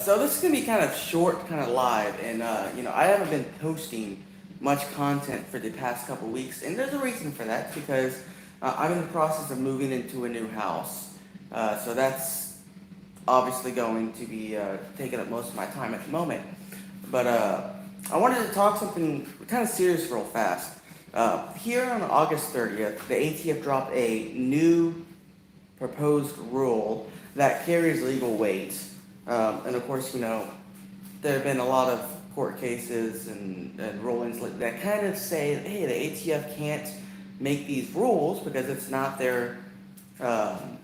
So this is gonna be kind of short, kind of live, and I haven't been posting much content for the past couple weeks, and there's a reason for that because I'm in the process of moving into a new house. So that's obviously going to be taking up most of my time at the moment. But I wanted to talk something kind of serious real fast. Here on August 30th, the ATF dropped a new proposed rule that carries legal weight. And of course, there have been a lot of court cases and rulings that kind of say, hey, the ATF can't make these rules because it's not their, um,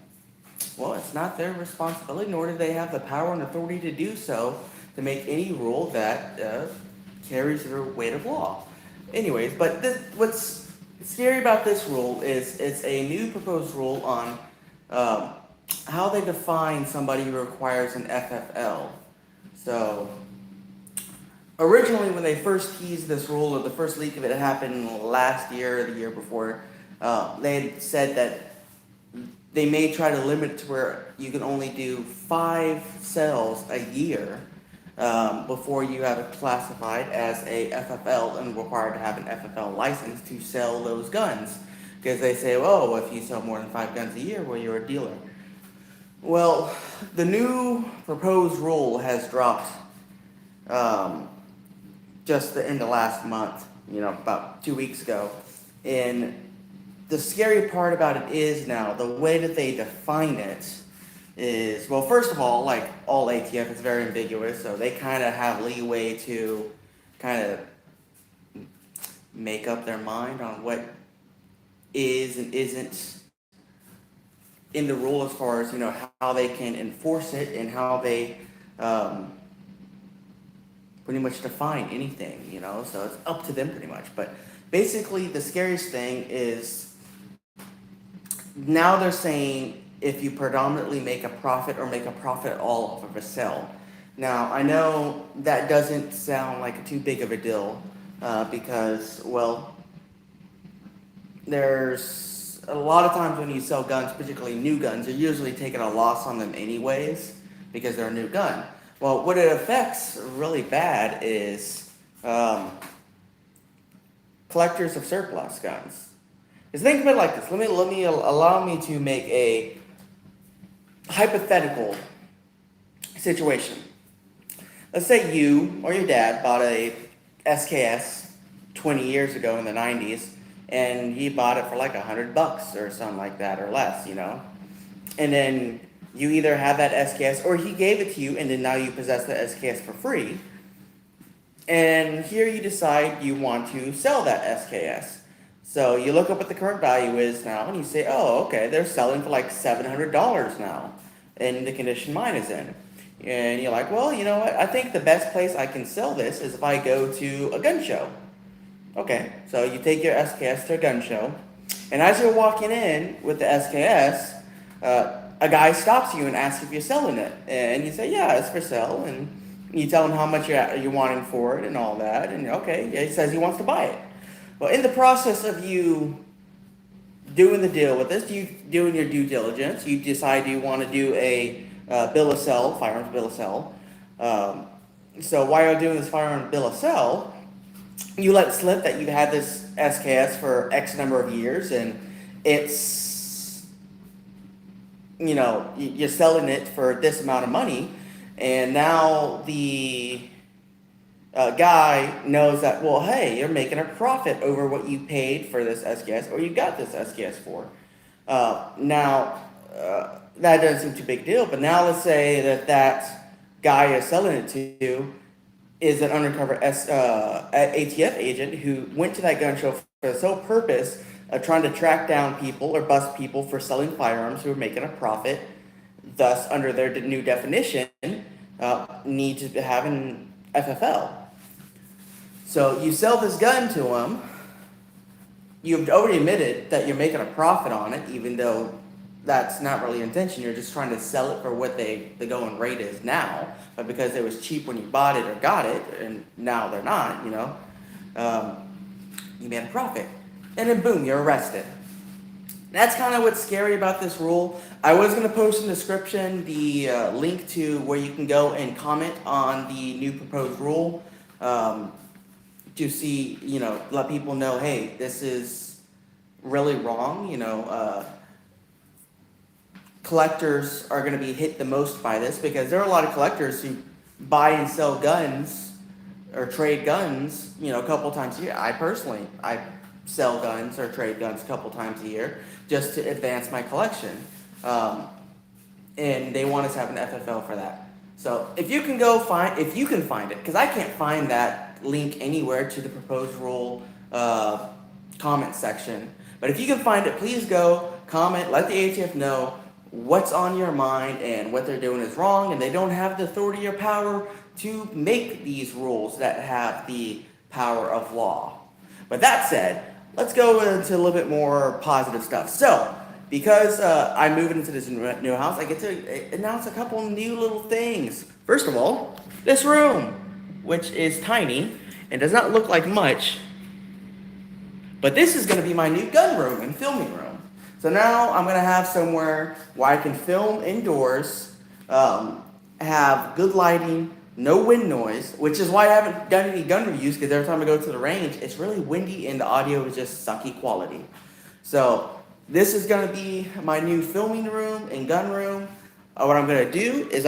it's not their responsibility, nor do they have the power and authority to do so to make any rule that carries the weight of law. Anyways, but what's scary about this rule is it's a new proposed rule on um, how they define somebody who requires an FFL. So originally, when they first teased this rule, or the first leak of it happened last year or the year before, they had said that they may try to limit it to where you can only do 5 sales a year before you have it classified as a FFL and required to have an FFL license to sell those guns. Because they say, oh, if you sell more than 5 guns a year, well, you're a dealer. Well, the new proposed rule has dropped um, just the end of last month, about 2 weeks ago. And the scary part about it is now the way that they define it is, well, first of all, like all ATF, it's very ambiguous, so they kind of have leeway to kind of make up their mind on what is and isn't in the rule as far as how they can enforce it and how they um, pretty much define anything, so it's up to them pretty much. But basically, the scariest thing is now they're saying if you predominantly make a profit or make a profit at all off of a sale. Now, I know that doesn't sound like too big of a deal because, well, there's a lot of times when you sell guns, particularly new guns, you're usually taking a loss on them anyways because they're a new gun. Well, what it affects really bad is collectors of surplus guns. Because think of it like this. Allow me to make a hypothetical situation. Let's say you or your dad bought a SKS 20 years ago in the 90s, and he bought it for like $100 or something like that or less, And then you either have that SKS or he gave it to you, and then now you possess the SKS for free. And here you decide you want to sell that SKS. So you look up what the current value is now, and you say, oh, okay, they're selling for like $700 now in the condition mine is in. And you're like, well, you know what? I think the best place I can sell this is if I go to a gun show. Okay, so you take your SKS to a gun show, and as you're walking in with the SKS, a guy stops you and asks if you're selling it. And you say, yeah, it's for sale. And you tell him how much you're wanting for it and all that. And okay, yeah, he says he wants to buy it. Well, in the process of you doing the deal with this, you doing your due diligence, you decide you want to do a bill of sale, firearms bill of sale. So while you're doing this firearms bill of sale, you let slip that you've had this SKS for X number of years, and it's, you're selling it for this amount of money, and now the guy knows that, well, hey, you're making a profit over what you paid for this SKS, or you got this SKS for. That doesn't seem too big a deal, but now let's say that guy you're selling it to is an undercover ATF agent who went to that gun show for the sole purpose of trying to track down people or bust people for selling firearms who are making a profit, thus, under their new definition, need to have an FFL. So you sell this gun to them, you've already admitted that you're making a profit on it, even though that's not really your intention. You're just trying to sell it for what the going rate is now, but because it was cheap when you bought it or got it, and now they're not, you made a profit. And then boom, you're arrested. That's kind of what's scary about this rule. I was going to post in the description the link to where you can go and comment on the new proposed rule, um, to see, let people know, hey, this is really wrong. Collectors are going to be hit the most by this because there are a lot of collectors who buy and sell guns or trade guns, a couple times a year. I sell guns or trade guns a couple times a year just to advance my collection. Um, and they want us to have an FFL for that. So if you can find it, because I can't find that link anywhere to the proposed rule comment section. But if you can find it, please go comment, let the ATF know what's on your mind and what they're doing is wrong, and they don't have the authority or power to make these rules that have the power of law. But that said, let's go into a little bit more positive stuff. So, because I'm moving into this new house, I get to announce a couple new little things. First of all, this room, which is tiny and does not look like much, but this is going to be my new gun room and filming room. So now I'm going to have somewhere where I can film indoors, have good lighting, no wind noise, which is why I haven't done any gun reviews, because every time I go to the range, it's really windy and the audio is just sucky quality. So this is going to be my new filming room and gun room. What I'm going to do is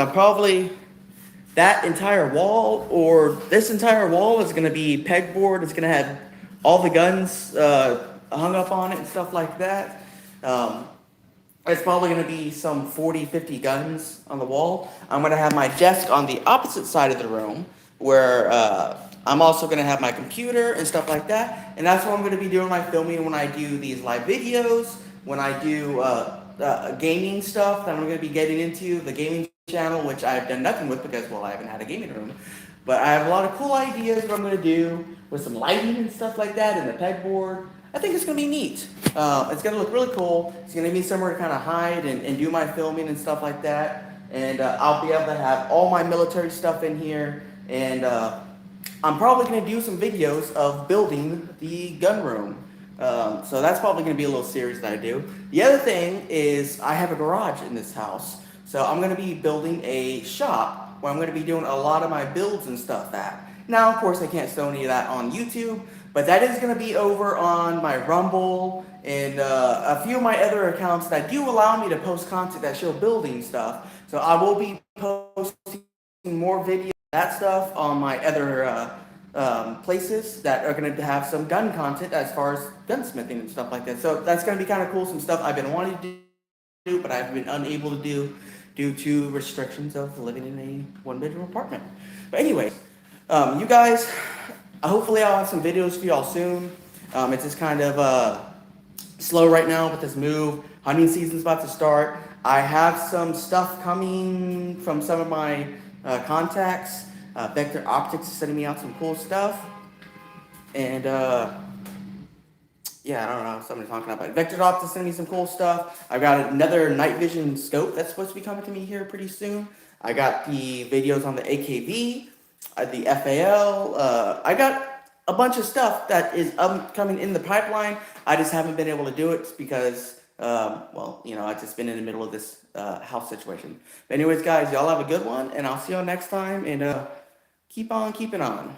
that entire wall, or this entire wall, is going to be pegboard. It's going to have all the guns hung up on it and stuff like that. It's probably going to be some 40, 50 guns on the wall. I'm going to have my desk on the opposite side of the room, where I'm also going to have my computer and stuff like that. And that's where I'm going to be doing my filming when I do these live videos, when I do gaming stuff that I'm going to be getting into, the gaming channel, which I've done nothing with because, well, I haven't had a gaming room. But I have a lot of cool ideas what I'm going to do with some lighting and stuff like that, and the pegboard. I think it's going to be neat. It's going to look really cool. It's going to be somewhere to kind of hide and do my filming and stuff like that. And I'll be able to have all my military stuff in here. And I'm probably going to do some videos of building the gun room. So that's probably going to be a little series that I do. The other thing is I have a garage in this house. So I'm going to be building a shop where I'm going to be doing a lot of my builds and stuff at. Now, of course, I can't show any of that on YouTube, but that is going to be over on my Rumble and a few of my other accounts that do allow me to post content that show building stuff. So I will be posting more videos, that stuff, on my other places that are going to have some gun content as far as gunsmithing and stuff like that. So that's going to be kind of cool, some stuff I've been wanting to do, but I've been unable to do due to restrictions of living in a one-bedroom apartment. But anyway, you guys, hopefully I'll have some videos for y'all soon. It's just kind of slow right now with this move. Hunting season's about to start. I have some stuff coming from some of my contacts. Vector Optics is sending me out some cool stuff. And yeah, I don't know, somebody's talking about it. Vector Optics sending me some cool stuff. I've got another night vision scope that's supposed to be coming to me here pretty soon. I got the videos on the AKV, the FAL. I got a bunch of stuff that is coming in the pipeline. I just haven't been able to do it because, well, I've just been in the middle of this house situation. But anyways, guys, y'all have a good one, and I'll see y'all next time, and keep on keeping on.